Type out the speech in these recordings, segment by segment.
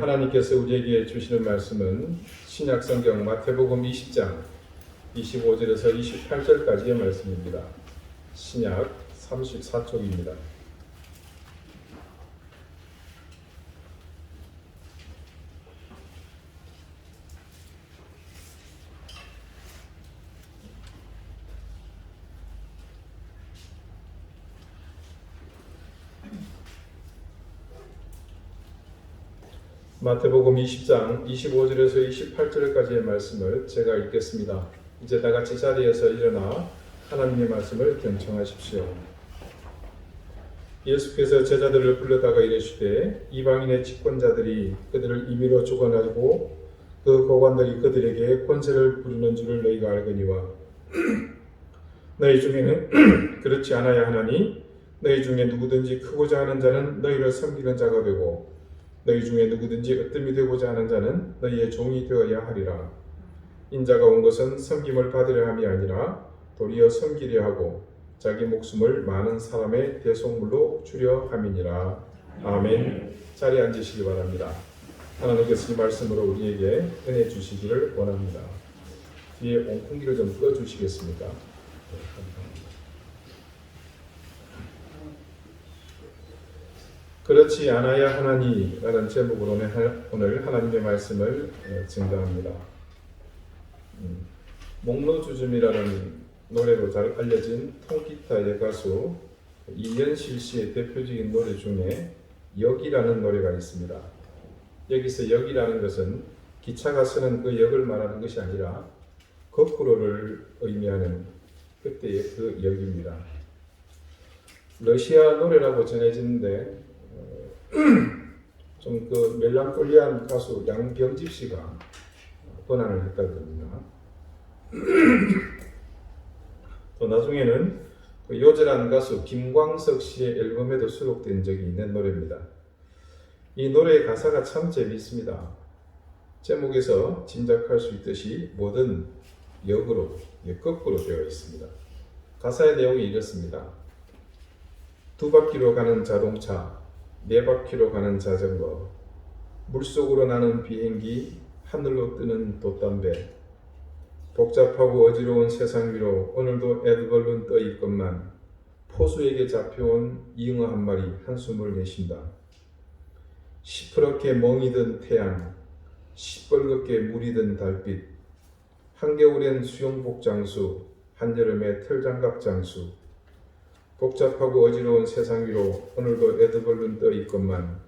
하나님께서 우리에게 주시는 말씀은 신약성경 마태복음 20장 25절에서 28절까지의 말씀입니다. 신약 34쪽입니다. 마태복음 20장 25절에서 28절까지의 말씀을 제가 읽겠습니다. 이제 다 같이 자리에서 일어나 하나님의 말씀을 경청하십시오. 예수께서 제자들을 불러다가 이르시되 이방인의 집권자들이 그들을 임의로 주관하고 그 고관들이 그들에게 권세를 부리는 줄을 너희가 알거니와 너희 중에는 그렇지 않아야 하나니 너희 중에 누구든지 크고자 하는 자는 너희를 섬기는 자가 되고 너희 중에 누구든지 으뜸이 되고자 하는 자는 너희의 종이 되어야 하리라. 인자가 온 것은 섬김을 받으려 함이 아니라 도리어 섬기려 하고 자기 목숨을 많은 사람의 대속물로 주려 함이니라. 아멘. 자리에 앉으시기 바랍니다. 하나님께서 이 말씀으로 우리에게 은혜 주시기를 원합니다. 뒤에 온풍기를 좀 꺼주시겠습니까? 그렇지 않아야 하나니 라는 제목으로 오늘 하나님의 말씀을 증거합니다. 목로주즘이라는 노래로 잘 알려진 통기타의 가수 이현실 씨의 대표적인 노래 중에 역이라는 노래가 있습니다. 여기서 역이라는 것은 기차가 서는 그 역을 말하는 것이 아니라 거꾸로를 의미하는 그때의 그 역입니다. 러시아 노래라고 전해지는데 좀 그 멜랑콜리한 가수 양병집 씨가 번안을 했다고 합니다. 또 나중에는 그 요절한 가수 김광석 씨의 앨범에도 수록된 적이 있는 노래입니다. 이 노래의 가사가 참 재미있습니다. 제목에서 짐작할 수 있듯이 모든 역으로 거꾸로 되어 있습니다. 가사의 내용이 이렇습니다. 두 바퀴로 가는 자동차, 네 바퀴로 가는 자전거, 물속으로 나는 비행기, 하늘로 뜨는 돛담배, 복잡하고 어지러운 세상 위로 오늘도 애드벌룬 떠 있건만 포수에게 잡혀온 잉어 한 마리 한숨을 내쉰다. 시퍼렇게 멍이 든 태양, 시뻘겋게 물이 든 달빛, 한겨울엔 수영복 장수, 한여름에 털장갑 장수, 복잡하고 어지러운 세상 위로 오늘도 애드벌룬 떠 있건만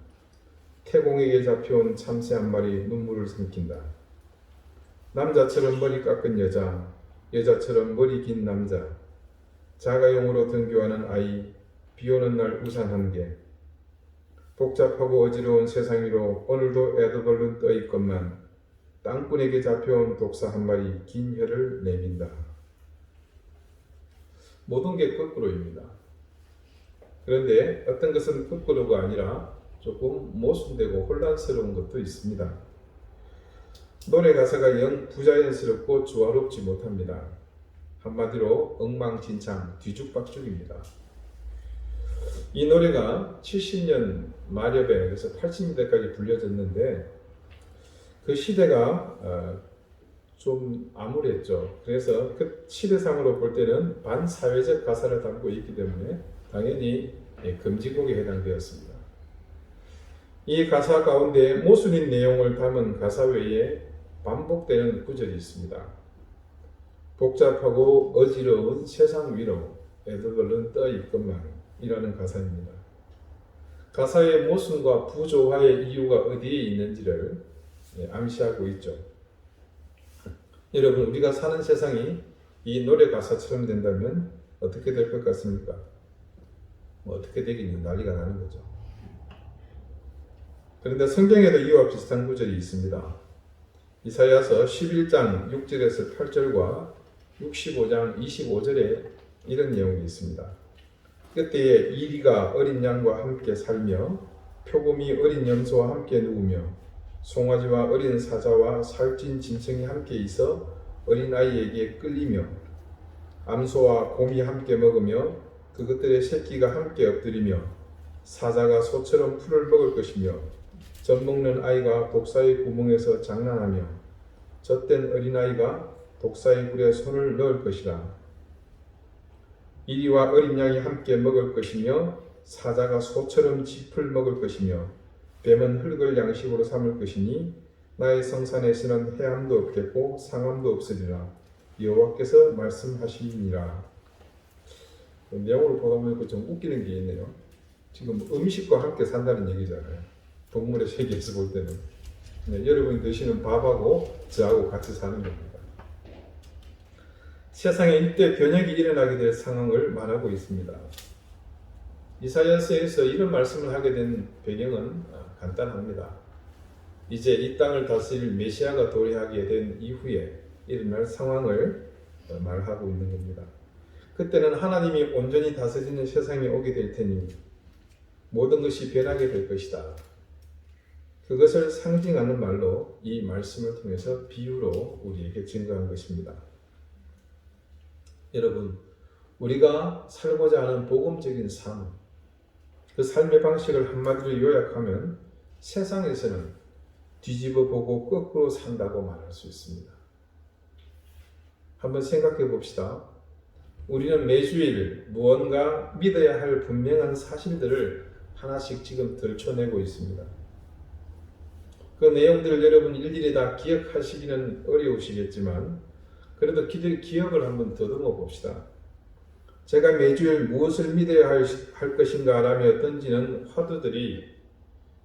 태공에게 잡혀온 참새 한 마리 눈물을 삼킨다. 남자처럼 머리 깎은 여자, 여자처럼 머리 긴 남자, 자가용으로 등교하는 아이, 비오는 날 우산 한 개, 복잡하고 어지러운 세상 위로 오늘도 애드벌룬 떠 있건만 땅꾼에게 잡혀온 독사 한 마리 긴 혀를 내민다. 모든 게 거꾸로입니다. 그런데 어떤 것은 거꾸로가 아니라 조금 모순되고 혼란스러운 것도 있습니다. 노래 가사가 영 부자연스럽고 조화롭지 못합니다. 한마디로 엉망진창, 뒤죽박죽입니다. 이 노래가 70년 말엽에 그래서 80년대까지 불려졌는데 그 시대가 좀 암울했죠. 그래서 그 시대상으로 볼 때는 반사회적 가사를 담고 있기 때문에 당연히 금지곡에 해당되었습니다. 이 가사 가운데 모순인 내용을 담은 가사 외에 반복되는 구절이 있습니다. 복잡하고 어지러운 세상 위로 애들은 떠 있건만 이라는 가사입니다. 가사의 모순과 부조화의 이유가 어디에 있는지를 암시하고 있죠. 여러분, 우리가 사는 세상이 이 노래 가사처럼 된다면 어떻게 될 것 같습니까? 어떻게 되긴 난리가 나는 거죠. 그런데 성경에도 이와 비슷한 구절이 있습니다. 이사야서 11장 6절에서 8절과 65장 25절에 이런 내용이 있습니다. 그때에 이리가 어린 양과 함께 살며 표범이 어린 염소와 함께 누우며 송아지와 어린 사자와 살찐 짐승이 함께 있어 어린아이에게 끌리며 암소와 곰이 함께 먹으며 그것들의 새끼가 함께 엎드리며 사자가 소처럼 풀을 먹을 것이며 젖 먹는 아이가 독사의 구멍에서 장난하며 젖된 어린아이가 독사의 굴에 손을 넣을 것이라. 이리와 어린 양이 함께 먹을 것이며 사자가 소처럼 짚을 먹을 것이며 뱀은 흙을 양식으로 삼을 것이니 나의 성산에서는 해함도 없겠고 상함도 없으리라. 여호와께서 말씀하시니라. 내용을 보다 보니까 좀 웃기는 게 있네요. 지금 음식과 함께 산다는 얘기잖아요. 동물의 세계에서 볼 때는. 네, 여러분이 드시는 밥하고 저하고 같이 사는 겁니다. 세상에 이때 변혁이 일어나게 될 상황을 말하고 있습니다. 이사야서에서 이런 말씀을 하게 된 배경은 간단합니다. 이제 이 땅을 다스릴 메시아가 도래하게 된 이후에 일어날 상황을 말하고 있는 겁니다. 그때는 하나님이 온전히 다스리는 세상이 오게 될 테니 모든 것이 변하게 될 것이다. 그것을 상징하는 말로 이 말씀을 통해서 비유로 우리에게 증거한 것입니다. 여러분, 우리가 살고자 하는 복음적인 삶, 그 삶의 방식을 한마디로 요약하면 세상에서는 뒤집어 보고 거꾸로 산다고 말할 수 있습니다. 한번 생각해 봅시다. 우리는 매주일 무언가 믿어야 할 분명한 사실들을 하나씩 지금 들춰내고 있습니다. 그 내용들을 여러분 일일이 다 기억하시기는 어려우시겠지만 그래도 기억을 한번 더듬어 봅시다. 제가 매주일 무엇을 믿어야 할 것인가 라며 던지는 화두들이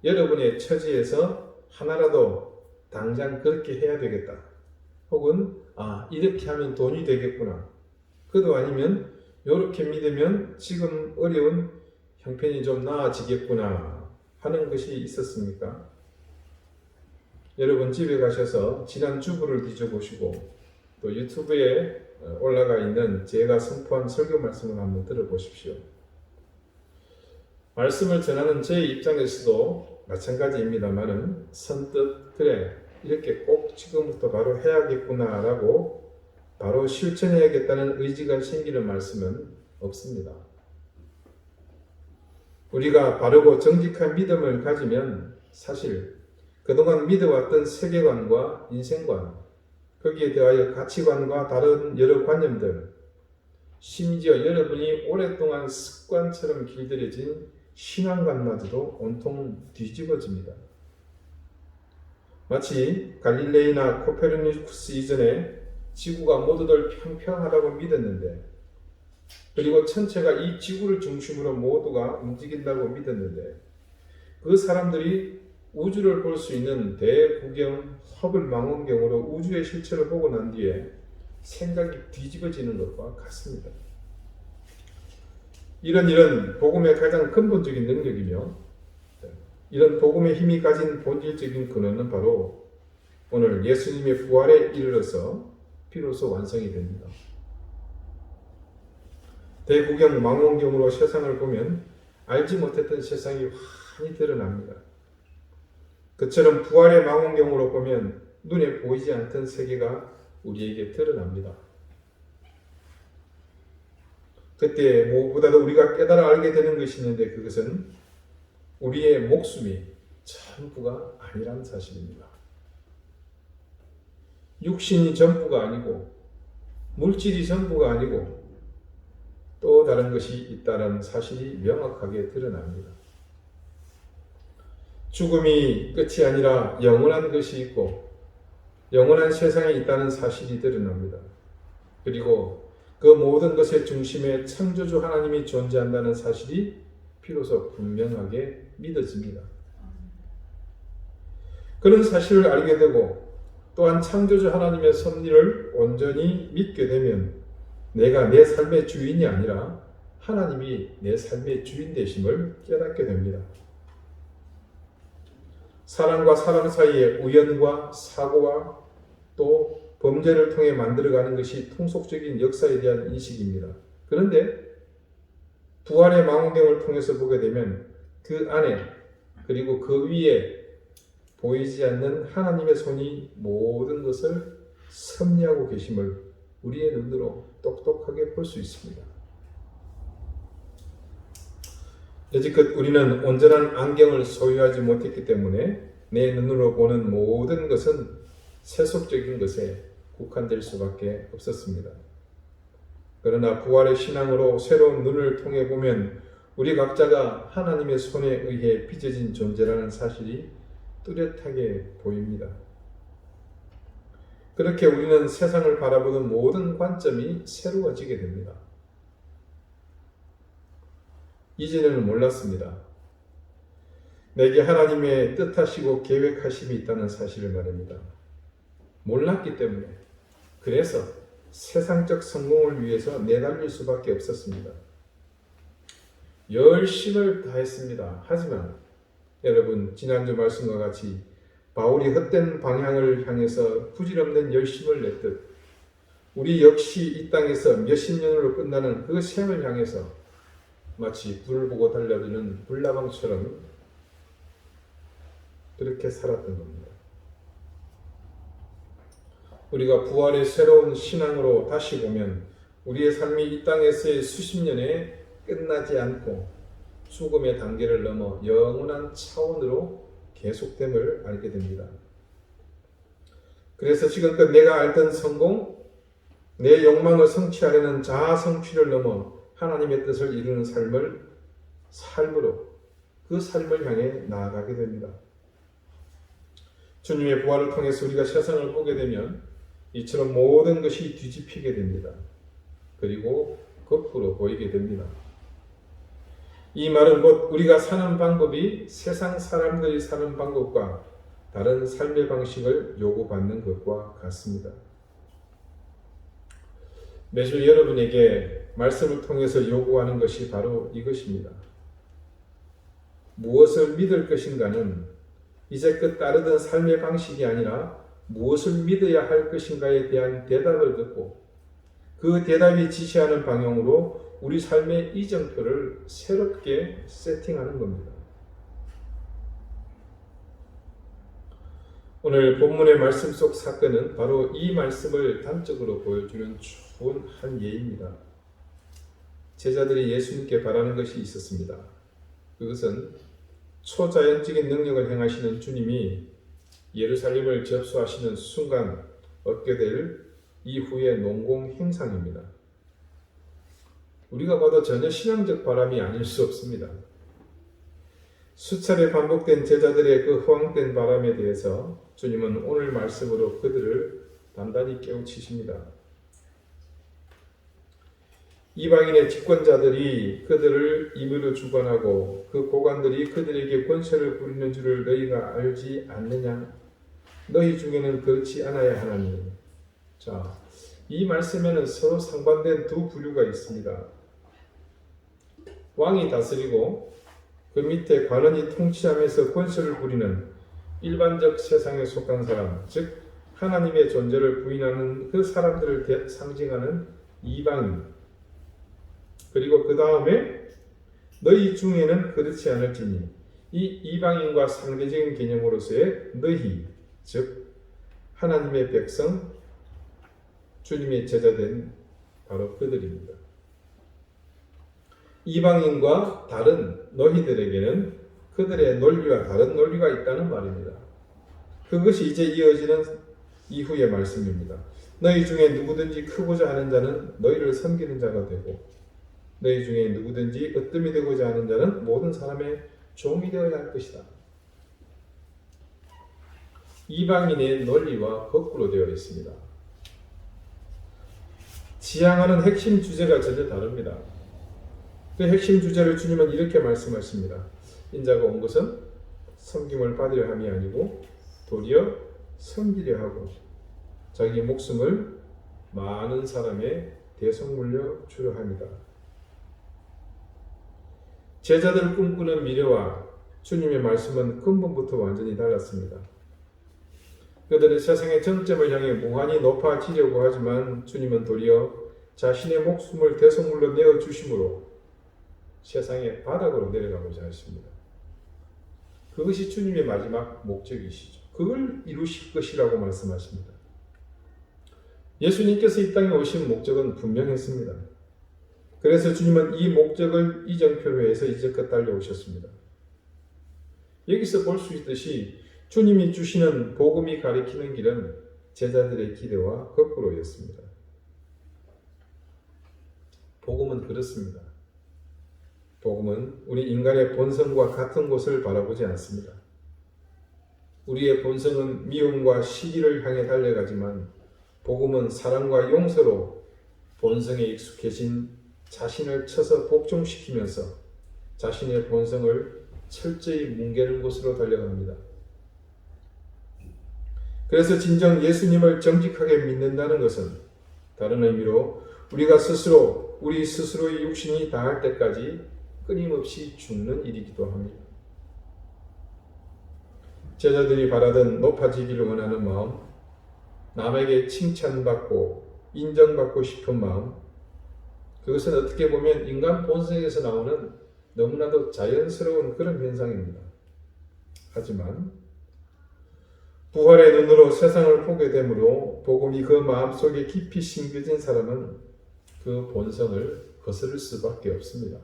여러분의 처지에서 하나라도 당장 그렇게 해야 되겠다. 혹은 이렇게 하면 돈이 되겠구나. 그도 아니면 이렇게 믿으면 지금 어려운 형편이 좀 나아지겠구나 하는 것이 있었습니까? 여러분 집에 가셔서 지난 주부를 뒤져보시고 또 유튜브에 올라가 있는 제가 선포한 설교 말씀을 한번 들어보십시오. 말씀을 전하는 제 입장에서도 마찬가지입니다만은 선뜻 그래 이렇게 꼭 지금부터 바로 해야겠구나 라고 바로 실천해야겠다는 의지가 생기는 말씀은 없습니다. 우리가 바르고 정직한 믿음을 가지면 사실 그동안 믿어왔던 세계관과 인생관, 거기에 대하여 가치관과 다른 여러 관념들, 심지어 여러분이 오랫동안 습관처럼 길들여진 신앙관마저도 온통 뒤집어집니다. 마치 갈릴레이나 코페르니쿠스 이전에 지구가 모두들 평평하다고 믿었는데, 그리고 천체가 이 지구를 중심으로 모두가 움직인다고 믿었는데, 그 사람들이 우주를 볼 수 있는 대구경 허블 망원경으로 우주의 실체를 보고 난 뒤에 생각이 뒤집어지는 것과 같습니다. 이런 복음의 가장 근본적인 능력이며 이런 복음의 힘이 가진 본질적인 근원은 바로 오늘 예수님의 부활에 이르러서 비로소 완성이 됩니다. 대구경 망원경으로 세상을 보면 알지 못했던 세상이 환히 드러납니다. 그처럼 부활의 망원경으로 보면 눈에 보이지 않던 세계가 우리에게 드러납니다. 그때 무엇보다도 우리가 깨달아 알게 되는 것이 있는데 그것은 우리의 목숨이 전부가 아니라는 사실입니다. 육신이 전부가 아니고 물질이 전부가 아니고 또 다른 것이 있다는 사실이 명확하게 드러납니다. 죽음이 끝이 아니라 영원한 것이 있고 영원한 세상에 있다는 사실이 드러납니다. 그리고 그 모든 것의 중심에 창조주 하나님이 존재한다는 사실이 비로소 분명하게 믿어집니다. 그런 사실을 알게 되고 또한 창조주 하나님의 섭리를 온전히 믿게 되면 내가 내 삶의 주인이 아니라 하나님이 내 삶의 주인 되심을 깨닫게 됩니다. 사람과 사람 사이의 우연과 사고와 또 범죄를 통해 만들어가는 것이 통속적인 역사에 대한 인식입니다. 그런데 부활의 망원경을 통해서 보게 되면 그 안에 그리고 그 위에 보이지 않는 하나님의 손이 모든 것을 섭리하고 계심을 우리의 눈으로 똑똑하게 볼 수 있습니다. 여지껏 우리는 온전한 안경을 소유하지 못했기 때문에 내 눈으로 보는 모든 것은 세속적인 것에 국한될 수밖에 없었습니다. 그러나 부활의 신앙으로 새로운 눈을 통해 보면 우리 각자가 하나님의 손에 의해 빚어진 존재라는 사실이 뚜렷하게 보입니다. 그렇게 우리는 세상을 바라보는 모든 관점이 새로워지게 됩니다. 이전에는 몰랐습니다. 내게 하나님의 뜻하시고 계획하심이 있다는 사실을 말입니다. 몰랐기 때문에, 그래서 세상적 성공을 위해서 내달릴 수밖에 없었습니다. 열심을 다했습니다. 하지만 여러분, 지난주 말씀과 같이 바울이 헛된 방향을 향해서 부질없는 열심을 냈듯 우리 역시 이 땅에서 몇십 년으로 끝나는 그 생을 향해서 마치 불을 보고 달려드는 불나방처럼 그렇게 살았던 겁니다. 우리가 부활의 새로운 신앙으로 다시 보면 우리의 삶이 이 땅에서의 수십 년에 끝나지 않고 죽음의 단계를 넘어 영원한 차원으로 계속됨을 알게 됩니다. 그래서 지금껏 내가 알던 성공, 내 욕망을 성취하려는 자아 성취를 넘어 하나님의 뜻을 이루는 삶으로 그 삶을 향해 나아가게 됩니다. 주님의 부활을 통해서 우리가 세상을 보게 되면 이처럼 모든 것이 뒤집히게 됩니다. 그리고 거꾸로 보이게 됩니다. 이 말은 곧 우리가 사는 방법이 세상 사람들이 사는 방법과 다른 삶의 방식을 요구받는 것과 같습니다. 매주 여러분에게 말씀을 통해서 요구하는 것이 바로 이것입니다. 무엇을 믿을 것인가는 이제껏 따르던 삶의 방식이 아니라 무엇을 믿어야 할 것인가에 대한 대답을 듣고 그 대답이 지시하는 방향으로 우리 삶의 이정표를 새롭게 세팅하는 겁니다. 오늘 본문의 말씀 속 사건은 바로 이 말씀을 단적으로 보여주는 좋은 한 예입니다. 제자들이 예수님께 바라는 것이 있었습니다. 그것은 초자연적인 능력을 행하시는 주님이 예루살렘을 접수하시는 순간 얻게 될 이후의 농공 행상입니다. 우리가 봐도 전혀 신앙적 바람이 아닐 수 없습니다. 수차례 반복된 제자들의 그 허황된 바람에 대해서 주님은 오늘 말씀으로 그들을 단단히 깨우치십니다. 이방인의 집권자들이 그들을 임의로 주관하고 그 고관들이 그들에게 권세를 부리는 줄을 너희가 알지 않느냐? 너희 중에는 그렇지 않아야 하나니. 자, 이 말씀에는 서로 상반된 두 부류가 있습니다. 왕이 다스리고 그 밑에 관원이 통치하면서 권세를 부리는 일반적 세상에 속한 사람, 즉 하나님의 존재를 부인하는 그 사람들을 상징하는 이방인. 그리고 그 다음에 너희 중에는 그렇지 않을지니, 이 이방인과 상대적인 개념으로서의 너희, 즉 하나님의 백성, 주님의 제자된 바로 그들입니다. 이방인과 다른 너희들에게는 그들의 논리와 다른 논리가 있다는 말입니다. 그것이 이제 이어지는 이후의 말씀입니다. 너희 중에 누구든지 크고자 하는 자는 너희를 섬기는 자가 되고 너희 중에 누구든지 으뜸이 되고자 하는 자는 모든 사람의 종이 되어야 할 것이다. 이방인의 논리와 거꾸로 되어 있습니다. 지향하는 핵심 주제가 전혀 다릅니다. 그 핵심 주제를 주님은 이렇게 말씀하십니다. 인자가 온 것은 섬김을 받으려 함이 아니고 도리어 섬기려 하고 자기 목숨을 많은 사람의 대속물로 주려 합니다. 제자들 꿈꾸는 미래와 주님의 말씀은 근본부터 완전히 달랐습니다. 그들은 세상의 정점을 향해 무한히 높아지려고 하지만 주님은 도리어 자신의 목숨을 대속물로 내어주심으로 세상의 바닥으로 내려가고자 하십니다. 그것이 주님의 마지막 목적이시죠. 그걸 이루실 것이라고 말씀하십니다. 예수님께서 이 땅에 오신 목적은 분명했습니다. 그래서 주님은 이 목적을 이정표로 해서 이제껏 달려오셨습니다. 여기서 볼 수 있듯이 주님이 주시는 복음이 가리키는 길은 제자들의 기대와 거꾸로였습니다. 복음은 그렇습니다. 복음은 우리 인간의 본성과 같은 곳을 바라보지 않습니다. 우리의 본성은 미움과 시기를 향해 달려가지만 복음은 사랑과 용서로 본성에 익숙해진 자신을 쳐서 복종시키면서 자신의 본성을 철저히 뭉개는 곳으로 달려갑니다. 그래서 진정 예수님을 정직하게 믿는다는 것은 다른 의미로 우리가 스스로 우리 스스로의 육신이 다할 때까지 끊임없이 죽는 일이기도 합니다. 제자들이 바라던 높아지기를 원하는 마음, 남에게 칭찬받고 인정받고 싶은 마음, 그것은 어떻게 보면 인간 본성에서 나오는 너무나도 자연스러운 그런 현상입니다. 하지만 부활의 눈으로 세상을 보게 되므로 복음이 그 마음속에 깊이 심겨진 사람은 그 본성을 거스를 수밖에 없습니다.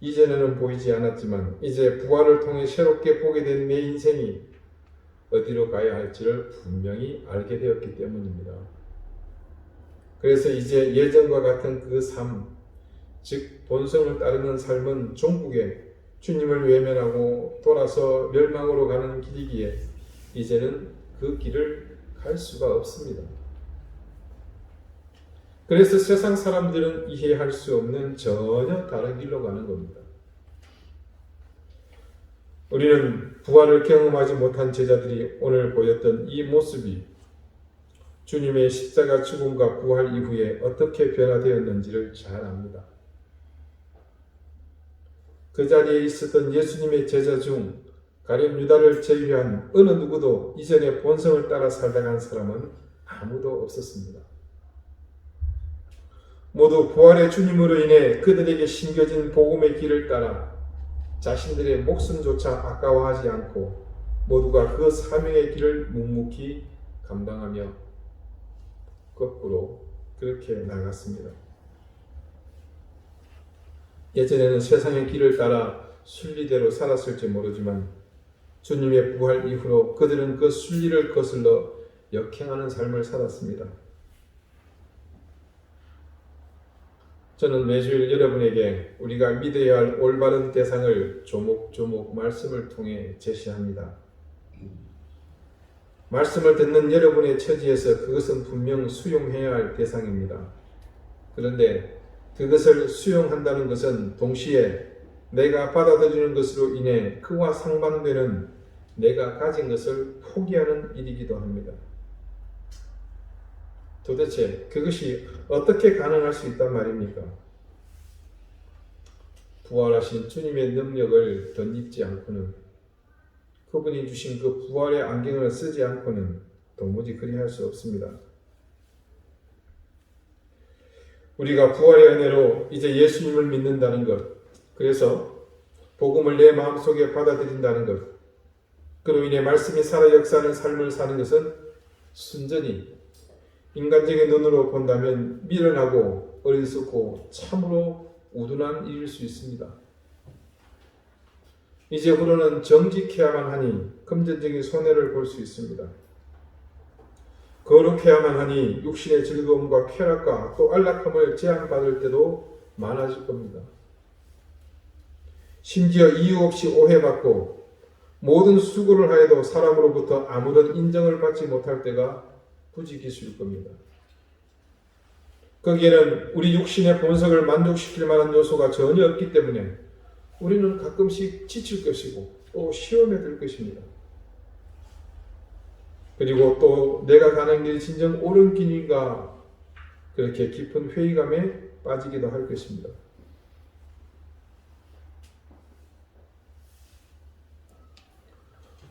이전에는 보이지 않았지만 이제 부활을 통해 새롭게 보게 된 내 인생이 어디로 가야 할지를 분명히 알게 되었기 때문입니다. 그래서 이제 예전과 같은 그 삶, 즉 본성을 따르는 삶은 종국에 주님을 외면하고 돌아서 멸망으로 가는 길이기에 이제는 그 길을 갈 수가 없습니다. 그래서 세상 사람들은 이해할 수 없는 전혀 다른 길로 가는 겁니다. 우리는 부활을 경험하지 못한 제자들이 오늘 보였던 이 모습이 주님의 십자가 죽음과 부활 이후에 어떻게 변화되었는지를 잘 압니다. 그 자리에 있었던 예수님의 제자 중 가룟 유다를 제외한 어느 누구도 이전의 본성을 따라 살다 간 사람은 아무도 없었습니다. 모두 부활의 주님으로 인해 그들에게 심겨진 복음의 길을 따라 자신들의 목숨조차 아까워하지 않고 모두가 그 사명의 길을 묵묵히 감당하며 거꾸로 그렇게 나갔습니다. 예전에는 세상의 길을 따라 순리대로 살았을지 모르지만 주님의 부활 이후로 그들은 그 순리를 거슬러 역행하는 삶을 살았습니다. 저는 매주일 여러분에게 우리가 믿어야 할 올바른 대상을 조목조목 말씀을 통해 제시합니다. 말씀을 듣는 여러분의 처지에서 그것은 분명 수용해야 할 대상입니다. 그런데 그것을 수용한다는 것은 동시에 내가 받아들이는 것으로 인해 그와 상반되는 내가 가진 것을 포기하는 일이기도 합니다. 도대체 그것이 어떻게 가능할 수 있단 말입니까? 부활하신 주님의 능력을 덧입지 않고는, 그분이 주신 그 부활의 안경을 쓰지 않고는 도무지 그리할 수 없습니다. 우리가 부활의 은혜로 이제 예수님을 믿는다는 것, 그래서 복음을 내 마음속에 받아들인다는 것, 그로 인해 말씀이 살아 역사하는 삶을 사는 것은 순전히 인간적인 눈으로 본다면 미련하고 어리석고 참으로 우둔한 일일 수 있습니다. 이제부로는 정직해야만 하니 금전적인 손해를 볼 수 있습니다. 거룩해야만 하니 육신의 즐거움과 쾌락과 또 안락함을 제한받을 때도 많아질 겁니다. 심지어 이유 없이 오해받고 모든 수고를 하여도 사람으로부터 아무런 인정을 받지 못할 때가 부지기수일 겁니다. 거기에는 우리 육신의 본성을 만족시킬 만한 요소가 전혀 없기 때문에 우리는 가끔씩 지칠 것이고 또 시험에 들 것입니다. 그리고 또 내가 가는 길이 진정 옳은 길인가 그렇게 깊은 회의감에 빠지기도 할 것입니다.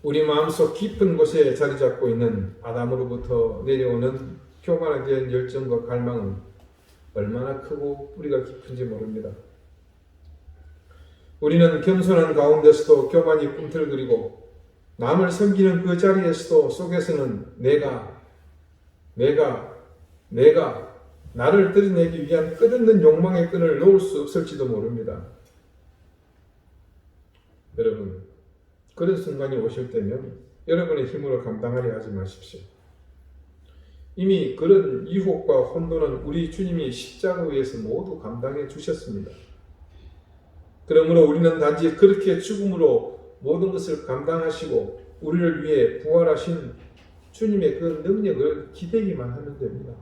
우리 마음속 깊은 곳에 자리 잡고 있는 아담으로부터 내려오는 교만에 대한 열정과 갈망은 얼마나 크고 뿌리가 깊은지 모릅니다. 우리는 겸손한 가운데서도 교만이 꿈틀거리고 남을 섬기는 그 자리에서도 속에서는 내가 나를 드러내기 위한 끝없는 욕망의 끈을 놓을 수 없을지도 모릅니다. 여러분, 그런 순간이 오실 때면 여러분의 힘으로 감당하려 하지 마십시오. 이미 그런 유혹과 혼돈은 우리 주님이 십자가 위에서 모두 감당해 주셨습니다. 그러므로 우리는 단지 그렇게 죽음으로 모든 것을 감당하시고 우리를 위해 부활하신 주님의 그 능력을 기대기만 하면 됩니다.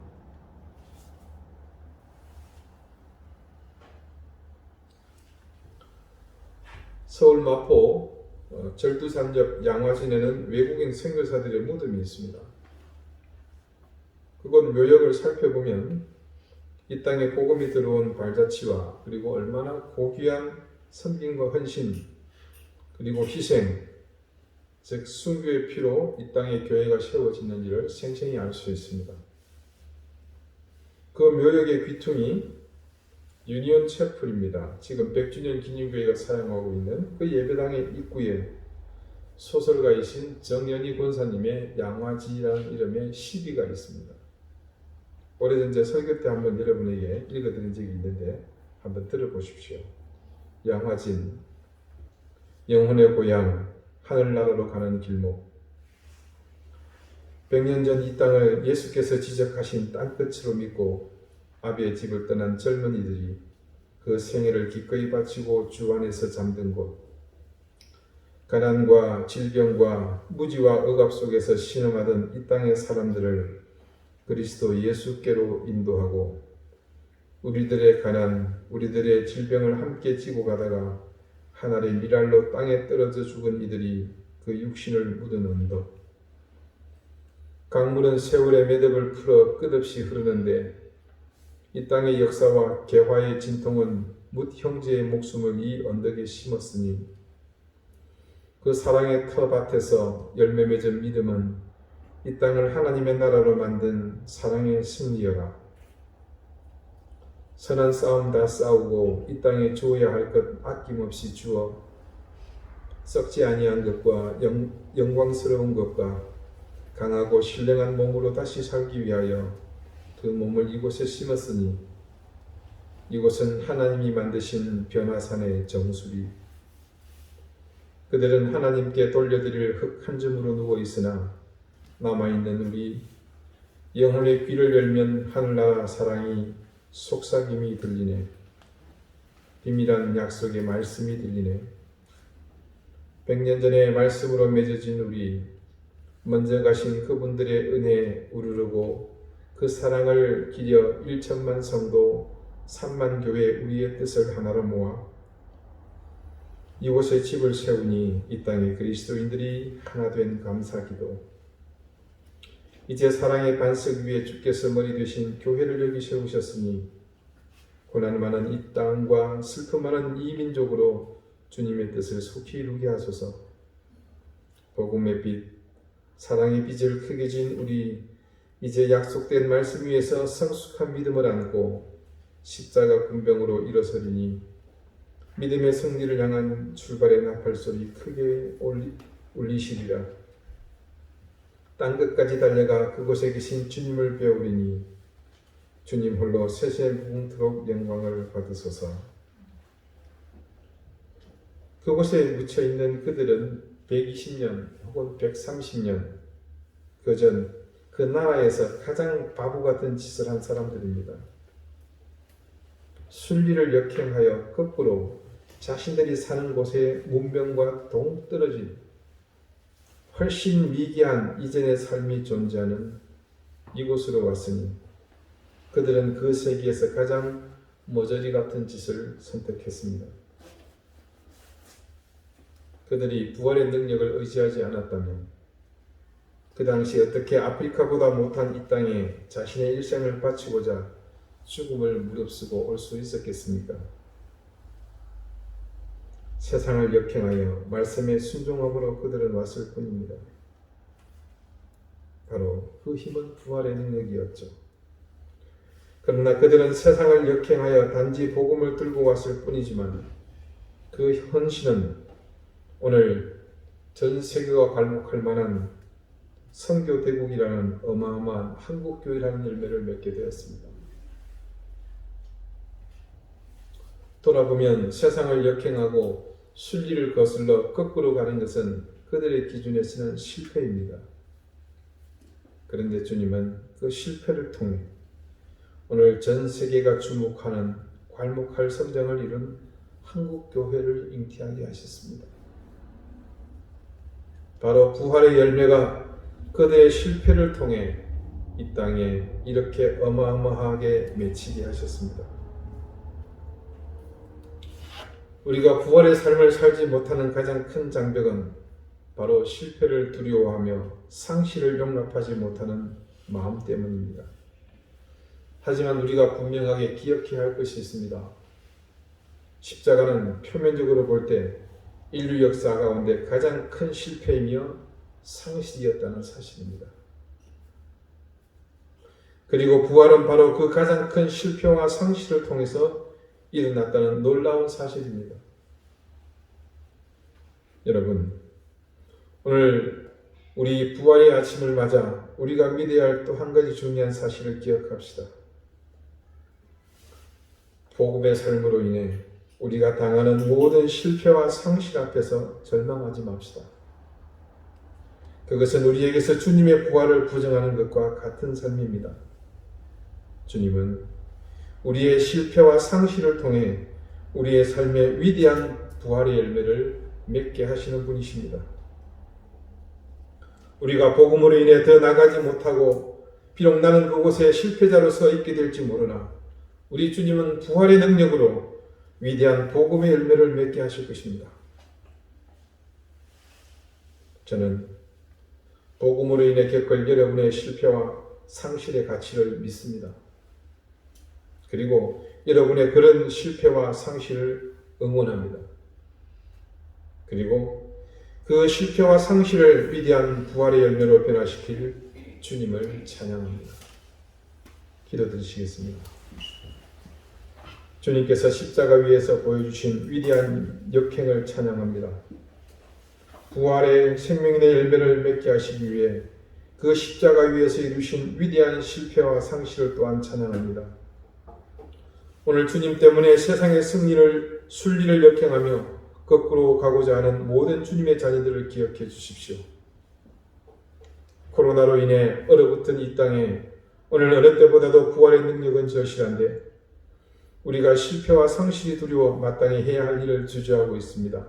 서울 마포 절두산 옆 양화진에는 외국인 선교사들의 무덤이 있습니다. 그곳 묘역을 살펴보면 이 땅에 복음이 들어온 발자취와 그리고 얼마나 고귀한 섬김과 헌신 그리고 희생, 즉 순교의 피로 이 땅에 교회가 세워졌는지를 생생히 알 수 있습니다. 그 묘역의 귀퉁이 유니온 채플입니다. 지금 100주년 기념교회가 사용하고 있는 그 예배당의 입구에 소설가이신 정연희 권사님의 양화지라는 이름의 시비가 있습니다. 오래전 제 설교 때 한번 여러분에게 읽어드린 적이 있는데 한번 들어보십시오. 양화진, 영혼의 고향, 하늘나라로 가는 길목. 100년 전 이 땅을 예수께서 지적하신 땅끝으로 믿고 아비의 집을 떠난 젊은이들이 그 생애를 기꺼이 바치고 주 안에서 잠든 곳. 가난과 질병과 무지와 억압 속에서 신음하던 이 땅의 사람들을 그리스도 예수께로 인도하고 우리들의 가난, 우리들의 질병을 함께 지고 가다가 하늘의 미랄로 땅에 떨어져 죽은 이들이 그 육신을 묻은 언덕. 강물은 세월의 매듭을 풀어 끝없이 흐르는데 이 땅의 역사와 개화의 진통은 뭇 형제의 목숨을 이 언덕에 심었으니 그 사랑의 터밭에서 열매 맺은 믿음은 이 땅을 하나님의 나라로 만든 사랑의 승리여라. 선한 싸움 다 싸우고 이 땅에 주어야 할 것 아낌없이 주어 썩지 아니한 것과 영광스러운 것과 강하고 신령한 몸으로 다시 살기 위하여 그 몸을 이곳에 심었으니 이곳은 하나님이 만드신 변화산의 정수리. 그들은 하나님께 돌려드릴 흙 한 줌으로 누워 있으나 남아있는 우리 영혼의 귀를 열면 하늘나라 사랑이 속삭임이 들리네. 비밀한 약속의 말씀이 들리네. 100년 전에 말씀으로 맺어진 우리 먼저 가신 그분들의 은혜에 우르르고 그 사랑을 기려 1천만 성도 3만 교회 우리의 뜻을 하나로 모아 이곳에 집을 세우니 이 땅의 그리스도인들이 하나 된 감사기도. 이제 사랑의 반석 위에 주께서 머리 되신 교회를 여기 세우셨으니 고난 많은 이 땅과 슬픔 많은 이 민족으로 주님의 뜻을 속히 이루게 하소서. 복음의 빛, 사랑의 빛을 크게 진 우리 이제 약속된 말씀 위에서 성숙한 믿음을 안고 십자가 군병으로 일어서리니 믿음의 승리를 향한 출발의 나팔소리 크게 울리시리라. 땅끝까지 달려가 그곳에 계신 주님을 배우리니 주님 홀로 세세 무궁토록 영광을 받으소서. 그곳에 묻혀있는 그들은 120년 혹은 130년 그전 그 나라에서 가장 바보 같은 짓을 한 사람들입니다. 순리를 역행하여 거꾸로 자신들이 사는 곳의 문명과 동떨어진 훨씬 미개한 이전의 삶이 존재하는 이곳으로 왔으니 그들은 그 세계에서 가장 모조리 같은 짓을 선택했습니다. 그들이 부활의 능력을 의지하지 않았다면 그 당시 어떻게 아프리카보다 못한 이 땅에 자신의 일생을 바치고자 죽음을 무릅쓰고 올 수 있었겠습니까? 세상을 역행하여 말씀에 순종함으로 그들은 왔을 뿐입니다. 바로 그 힘은 부활의 능력이었죠. 그러나 그들은 세상을 역행하여 단지 복음을 들고 왔을 뿐이지만 그 헌신은 오늘 전 세계가 괄목할 만한 선교대국이라는 어마어마한 한국교회라는 열매를 맺게 되었습니다. 돌아보면 세상을 역행하고 순리를 거슬러 거꾸로 가는 것은 그들의 기준에서는 실패입니다. 그런데 주님은 그 실패를 통해 오늘 전 세계가 주목하는 괄목할 성장을 이룬 한국 교회를 잉태하게 하셨습니다. 바로 부활의 열매가 그들의 실패를 통해 이 땅에 이렇게 어마어마하게 맺히게 하셨습니다. 우리가 부활의 삶을 살지 못하는 가장 큰 장벽은 바로 실패를 두려워하며 상실을 용납하지 못하는 마음 때문입니다. 하지만 우리가 분명하게 기억해야 할 것이 있습니다. 십자가는 표면적으로 볼 때 인류 역사 가운데 가장 큰 실패이며 상실이었다는 사실입니다. 그리고 부활은 바로 그 가장 큰 실패와 상실을 통해서 일어났다는 놀라운 사실입니다. 여러분, 오늘 우리 부활의 아침을 맞아 우리가 믿어야 할 또 한 가지 중요한 사실을 기억합시다. 복음의 삶으로 인해 우리가 당하는 모든 실패와 상실 앞에서 절망하지 맙시다. 그것은 우리에게서 주님의 부활을 부정하는 것과 같은 삶입니다. 주님은 우리의 실패와 상실을 통해 우리의 삶의 위대한 부활의 열매를 맺게 하시는 분이십니다. 우리가 복음으로 인해 더 나가지 못하고 비록 나는 그곳에 실패자로서 있게 될지 모르나 우리 주님은 부활의 능력으로 위대한 복음의 열매를 맺게 하실 것입니다. 저는 복음으로 인해 겪을 여러분의 실패와 상실의 가치를 믿습니다. 그리고 여러분의 그런 실패와 상실을 응원합니다. 그리고 그 실패와 상실을 위대한 부활의 열매로 변화시킬 주님을 찬양합니다. 기도드리시겠습니다. 주님께서 십자가 위에서 보여주신 위대한 역행을 찬양합니다. 부활의 생명의 열매를 맺게 하시기 위해 그 십자가 위에서 이루신 위대한 실패와 상실을 또한 찬양합니다. 오늘 주님 때문에 세상의 승리를 순리를 역행하며 거꾸로 가고자 하는 모든 주님의 자녀들을 기억해 주십시오. 코로나로 인해 얼어붙은 이 땅에 오늘 어느 때보다도 부활의 능력은 절실한데 우리가 실패와 상실이 두려워 마땅히 해야 할 일을 주저하고 있습니다.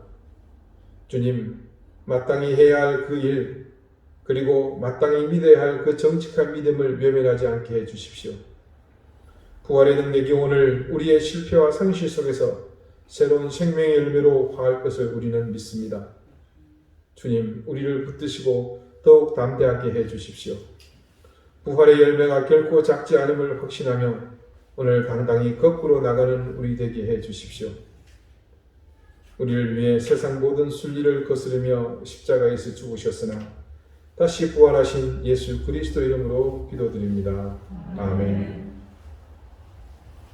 주님, 마땅히 해야 할 그 일, 그리고 마땅히 믿어야 할 그 정직한 믿음을 외면하지 않게 해 주십시오. 부활의 능력이 오늘 우리의 실패와 상실 속에서 새로운 생명의 열매로 화할 것을 우리는 믿습니다. 주님, 우리를 붙드시고 더욱 담대하게 해 주십시오. 부활의 열매가 결코 작지 않음을 확신하며 오늘 당당히 거꾸로 나가는 우리 되게 해 주십시오. 우리를 위해 세상 모든 순리를 거스르며 십자가에서 죽으셨으나 다시 부활하신 예수 그리스도 이름으로 기도드립니다. 아멘.